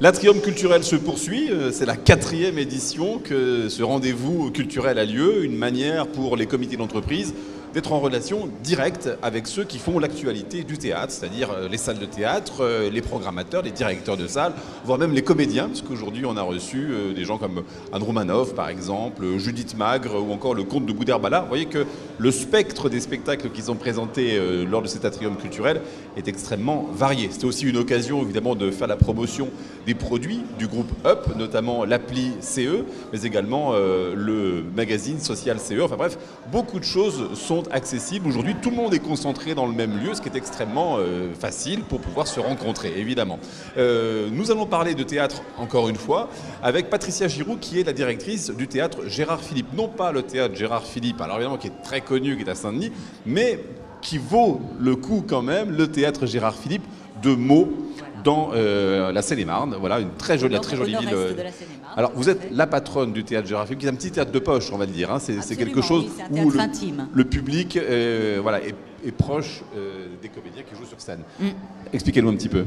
L'Atrium culturel se poursuit, c'est la 4e édition que ce rendez-vous culturel a lieu, une manière pour les comités d'entreprise d'être en relation directe avec ceux qui font l'actualité du théâtre, c'est-à-dire les salles de théâtre, les programmateurs, les directeurs de salles, voire même les comédiens, puisqu'aujourd'hui on a reçu des gens comme Anne Romanoff par exemple, Judith Magre ou encore le comte de Boudherbala. Vous voyez que le spectre des spectacles qui sont présentés lors de cet atrium culturel est extrêmement varié. C'était aussi une occasion évidemment de faire la promotion des produits du groupe Up, notamment l'appli CE, mais également le magazine social CE. Enfin bref, beaucoup de choses sont accessibles. Aujourd'hui, tout le monde est concentré dans le même lieu, ce qui est extrêmement facile pour pouvoir se rencontrer, évidemment. Nous allons parler de théâtre, encore une fois, avec Patricia Giroux, qui est la directrice du théâtre Gérard Philipe. Non pas le théâtre Gérard Philipe, alors évidemment, qui est très connu, qui est à Saint-Denis, mais qui vaut le coup quand même, le théâtre Gérard Philippe de Meaux, dans la Seine-et-Marne. Voilà, une très jolie ville. Alors, vous êtes la patronne du théâtre Gérard Philippe, qui est un petit théâtre de poche, on va le dire. Hein. C'est quelque chose où le public voilà, est proche des comédiens qui jouent sur scène. Expliquez-nous un petit peu.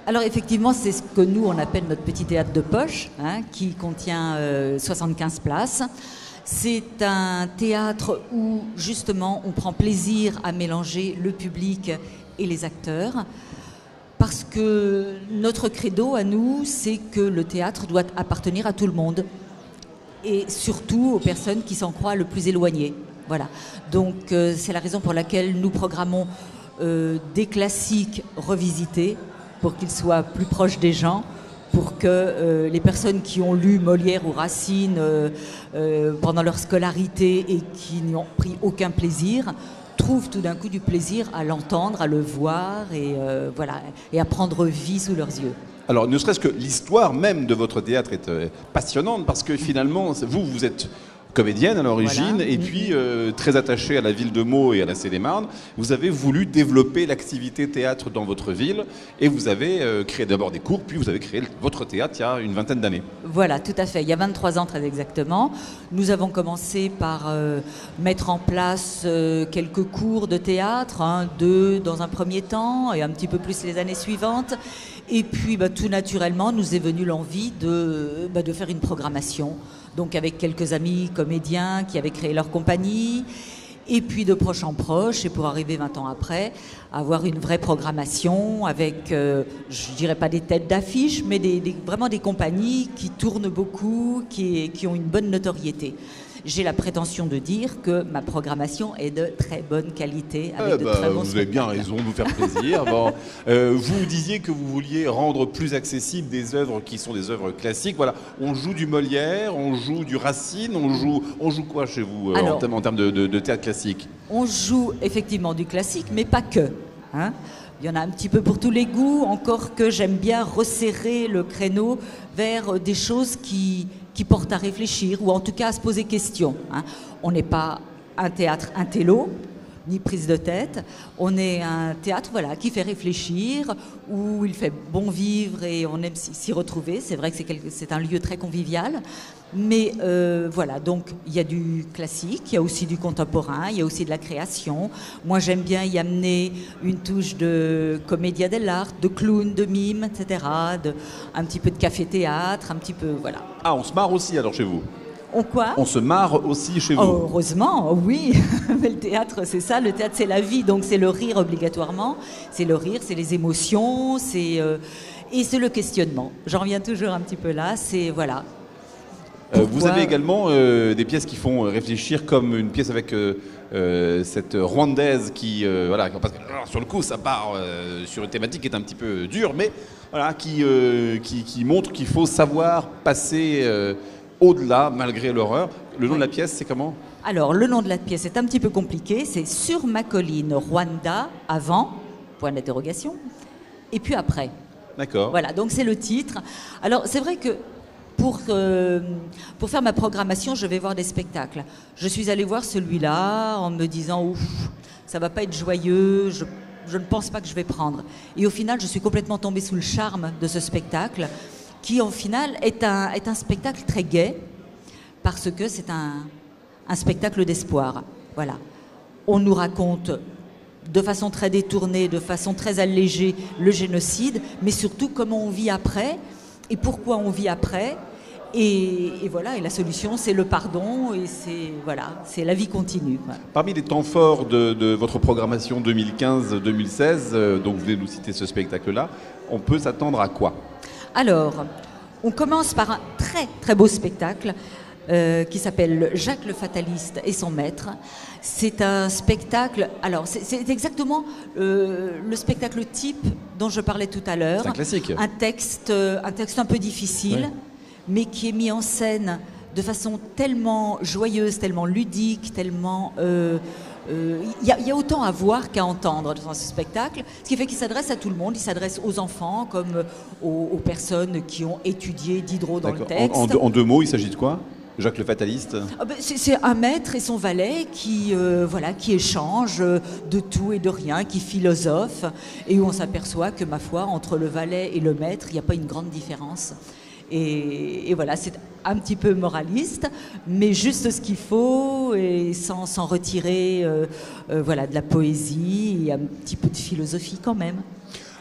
Alors effectivement, c'est ce que nous, on appelle notre petit théâtre de poche, hein, qui contient 75 places. C'est un théâtre où, justement, on prend plaisir à mélanger le public et les acteurs. Parce que notre credo à nous, c'est que le théâtre doit appartenir à tout le monde. Et surtout aux personnes qui s'en croient le plus éloignées. Voilà. Donc c'est la raison pour laquelle nous programmons des classiques revisités pour qu'ils soient plus proches des gens, pour que les personnes qui ont lu Molière ou Racine pendant leur scolarité et qui n'y ont pris aucun plaisir, trouvent tout d'un coup du plaisir à l'entendre, à le voir et, voilà, et à prendre vie sous leurs yeux. Alors, ne serait-ce que l'histoire même de votre théâtre est passionnante parce que finalement, vous êtes comédienne à l'origine, voilà. Et puis très attachée à la ville de Meaux et à la Seine-et-Marne. Vous avez voulu développer l'activité théâtre dans votre ville et vous avez créé d'abord des cours, puis vous avez créé votre théâtre il y a une vingtaine d'années. Voilà, tout à fait. Il y a 23 ans très exactement. Nous avons commencé par mettre en place quelques cours de théâtre, 2 dans un premier temps et un petit peu plus les années suivantes. Et puis tout naturellement, nous est venue l'envie de faire une programmation. Donc avec quelques amis comédiens qui avaient créé leur compagnie, et puis de proche en proche, et pour arriver 20 ans après, avoir une vraie programmation avec, je dirais pas des têtes d'affiche, mais vraiment des compagnies qui tournent beaucoup, qui ont une bonne notoriété. J'ai la prétention de dire que ma programmation est de très bonne qualité. Avec de très bons vous avez bien raison de vous faire plaisir. Bon, vous disiez que vous vouliez rendre plus accessibles des œuvres qui sont des œuvres classiques. Voilà, on joue du Molière, on joue du Racine, on joue quoi chez vous en termes de théâtre classique? On joue effectivement du classique, mais pas que. Hein. Il y en a un petit peu pour tous les goûts, encore que j'aime bien resserrer le créneau vers des choses qui portent à réfléchir ou en tout cas à se poser question. Hein. On n'est pas un théâtre intello, ni prise de tête. On est un théâtre qui fait réfléchir, où il fait bon vivre et on aime s'y retrouver. C'est vrai que c'est un lieu très convivial. Mais voilà, donc il y a du classique, il y a aussi du contemporain, il y a aussi de la création. Moi, j'aime bien y amener une touche de commedia dell'arte, de clown, de mime, etc. Un petit peu de café-théâtre, un petit peu, voilà. Ah, on se marre aussi alors chez vous? On se marre aussi chez vous? Heureusement, oui. Mais le théâtre, c'est ça. Le théâtre, c'est la vie. Donc, c'est le rire obligatoirement. C'est le rire, c'est les émotions, et c'est le questionnement. J'en reviens toujours un petit peu là. C'est, voilà. Vous avez également des pièces qui font réfléchir, comme une pièce avec cette rwandaise qui, parce que alors, sur le coup, ça part sur une thématique qui est un petit peu dure, mais voilà, qui montre qu'il faut savoir passer au-delà, malgré l'horreur. Le nom de la pièce, c'est comment? Alors, le nom de la pièce est un petit peu compliqué. C'est Sur ma colline, Rwanda, avant, point d'interrogation, et puis après. D'accord. Voilà, donc c'est le titre. Alors, c'est vrai que pour faire ma programmation, je vais voir des spectacles. Je suis allée voir celui-là en me disant « Ouf, ça va pas être joyeux, je ne pense pas que je vais prendre ». Et au final, je suis complètement tombée sous le charme de ce spectacle qui, au final, est un spectacle très gai parce que c'est un spectacle d'espoir. Voilà. On nous raconte de façon très détournée, de façon très allégée, le génocide, mais surtout comment on vit après. et pourquoi on vit après. Et voilà, et la solution, c'est le pardon, et c'est la vie continue. Voilà. Parmi les temps forts de votre programmation 2015-2016, donc vous venez de nous citer ce spectacle-là, on peut s'attendre à quoi? Alors, on commence par un très très beau spectacle qui s'appelle Jacques le Fataliste et son maître. C'est un spectacle, alors c'est exactement le spectacle type dont je parlais tout à l'heure. C'est un classique. Un texte un peu difficile, ouais, mais qui est mis en scène de façon tellement joyeuse, tellement ludique, tellement... Il y a autant à voir qu'à entendre dans ce spectacle, ce qui fait qu'il s'adresse à tout le monde. Il s'adresse aux enfants comme aux personnes qui ont étudié Diderot dans le texte. En deux mots, il s'agit de quoi? Jacques le Fataliste? C'est un maître et son valet qui échangent de tout et de rien, qui philosophent, et où on s'aperçoit que, ma foi, entre le valet et le maître, il n'y a pas une grande différence. Et voilà, c'est un petit peu moraliste, mais juste ce qu'il faut, et sans retirer voilà, de la poésie et un petit peu de philosophie quand même.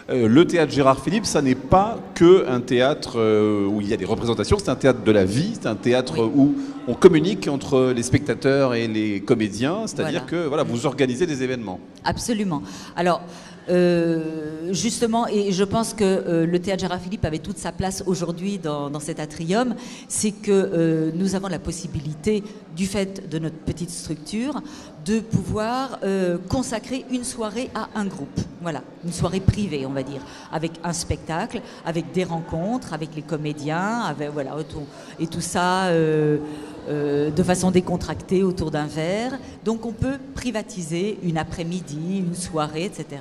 Le théâtre Gérard Philipe, ça n'est pas qu'un théâtre où il y a des représentations, c'est un théâtre de la vie, c'est un théâtre, oui, où on communique entre les spectateurs et les comédiens, c'est-à-dire, voilà, que voilà, vous organisez des événements. Absolument. Alors, justement, et je pense que le théâtre Gérard Philipe avait toute sa place aujourd'hui dans cet atrium, c'est que nous avons la possibilité, du fait de notre petite structure, de pouvoir consacrer une soirée à un groupe. Voilà, une soirée privée, on va dire, avec un spectacle, avec des rencontres, avec les comédiens, avec, voilà, et tout ça de façon décontractée autour d'un verre. Donc on peut privatiser une après-midi, une soirée, etc.,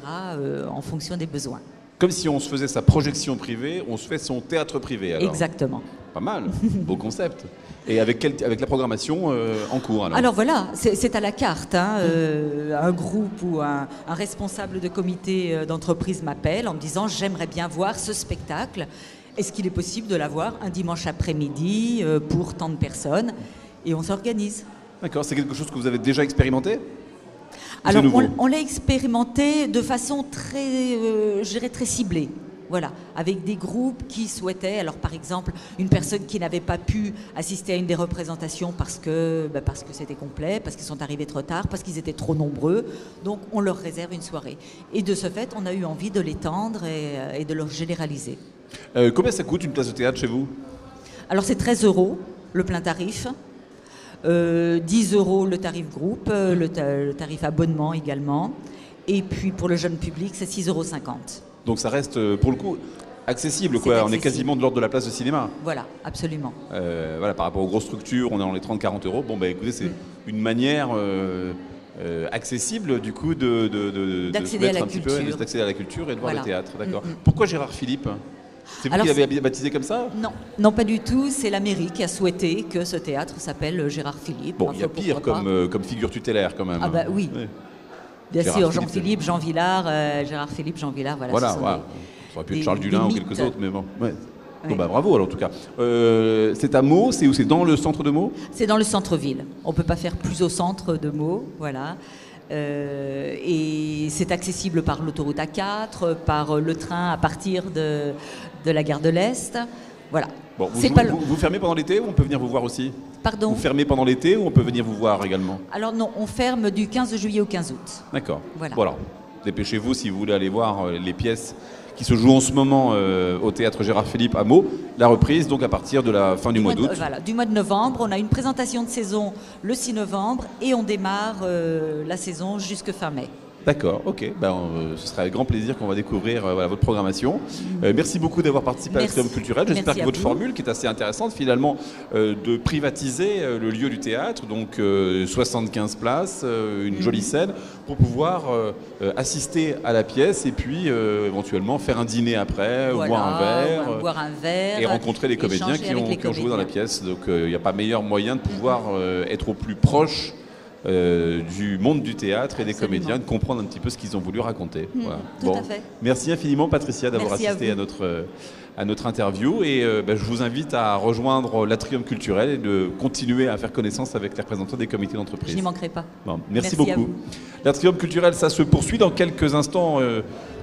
en fonction des besoins. Comme si on se faisait sa projection privée, on se fait son théâtre privé, alors. Exactement. Pas mal, beau concept. Et avec la programmation en cours, alors? Alors voilà, c'est à la carte. Hein, un groupe ou un responsable de comité d'entreprise m'appelle en me disant « J'aimerais bien voir ce spectacle. Est-ce qu'il est possible de l'avoir un dimanche après-midi pour tant de personnes ?» Et on s'organise. D'accord, c'est quelque chose que vous avez déjà expérimenté? Alors on l'a expérimenté de façon très, je dirais, très ciblée. Voilà, avec des groupes qui souhaitaient, alors par exemple, une personne qui n'avait pas pu assister à une des représentations parce que c'était complet, parce qu'ils sont arrivés trop tard, parce qu'ils étaient trop nombreux, donc on leur réserve une soirée. Et de ce fait, on a eu envie de l'étendre et de le généraliser. Combien ça coûte une place de théâtre chez vous? Alors c'est 13 € le plein tarif, 10 € le tarif groupe, le tarif abonnement également, et puis pour le jeune public, c'est 6,50 €. Donc ça reste, pour le coup, accessible, quoi. Accessible. On est quasiment de l'ordre de la place de cinéma. Voilà, absolument. Voilà, par rapport aux grosses structures, on est dans les 30-40 €. Bon, écoutez, c'est une manière accessible, du coup, d'accéder à la culture. D'accéder à la culture et de voir, voilà, le théâtre. D'accord. Mm-hmm. Pourquoi Gérard Philipe? C'est vous qui l'avez baptisé comme ça? Non, pas du tout. C'est la mairie qui a souhaité que ce théâtre s'appelle Gérard Philippe. Bon, il y a pire comme figure tutélaire, quand même. Ah bah oui. Oui. Bien sûr, Jean-Philippe, Jean Villard, Gérard Philippe, Jean Villard, voilà. Voilà, ça aurait pu être Charles Dulin ou quelques autres, mais bon. Ouais. Oui. Bon, bravo alors en tout cas. C'est à Meaux, c'est où? C'est dans le centre de Meaux? C'est dans le centre-ville. On ne peut pas faire plus au centre de Meaux, voilà. Et c'est accessible par l'autoroute A4, par le train à partir de la gare de l'Est. Voilà. Bon, vous fermez pendant l'été ou on peut venir vous voir aussi? Pardon? Vous fermez pendant l'été ou on peut venir vous voir également? Alors non, on ferme du 15 juillet au 15 août. D'accord. Voilà. Dépêchez-vous si vous voulez aller voir les pièces qui se jouent en ce moment au théâtre Gérard Philippe à Meaux. La reprise donc à partir de la fin du mois d'août. Voilà, du mois de novembre. On a une présentation de saison le 6 novembre et on démarre la saison jusque fin mai. D'accord, ok. Ce sera avec grand plaisir qu'on va découvrir votre programmation. Merci beaucoup d'avoir participé à l'Atrium culturel. J'espère que votre formule, qui est assez intéressante finalement, de privatiser le lieu du théâtre, donc 75 places, une jolie scène, pour pouvoir assister à la pièce et puis éventuellement faire un dîner après, voilà, boire un verre, et rencontrer les comédiens qui ont joué dans la pièce. Donc il n'y a pas meilleur moyen de pouvoir être au plus proche du monde du théâtre et des comédiens, de comprendre un petit peu ce qu'ils ont voulu raconter. Voilà. Tout à fait. Merci infiniment Patricia d'avoir assisté à notre interview et je vous invite à rejoindre l'Atrium culturel et de continuer à faire connaissance avec les représentants des comités d'entreprise. Je n'y manquerai pas. Bon, merci beaucoup. L'atrium culturel, ça se poursuit dans quelques instants.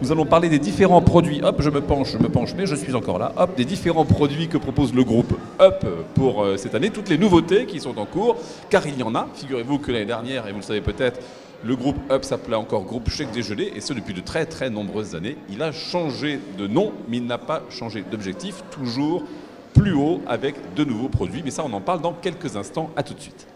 Nous allons parler des différents produits. Hop, je me penche, mais je suis encore là. Hop, des différents produits que propose le groupe Up pour cette année. Toutes les nouveautés qui sont en cours, car il y en a. Figurez-vous que l'année dernière, et vous le savez peut-être, le groupe Up s'appelait encore groupe Chèque Déjeuner, et ce depuis de très très nombreuses années. Il a changé de nom, mais il n'a pas changé d'objectif. Toujours plus haut avec de nouveaux produits. Mais ça, on en parle dans quelques instants. À tout de suite.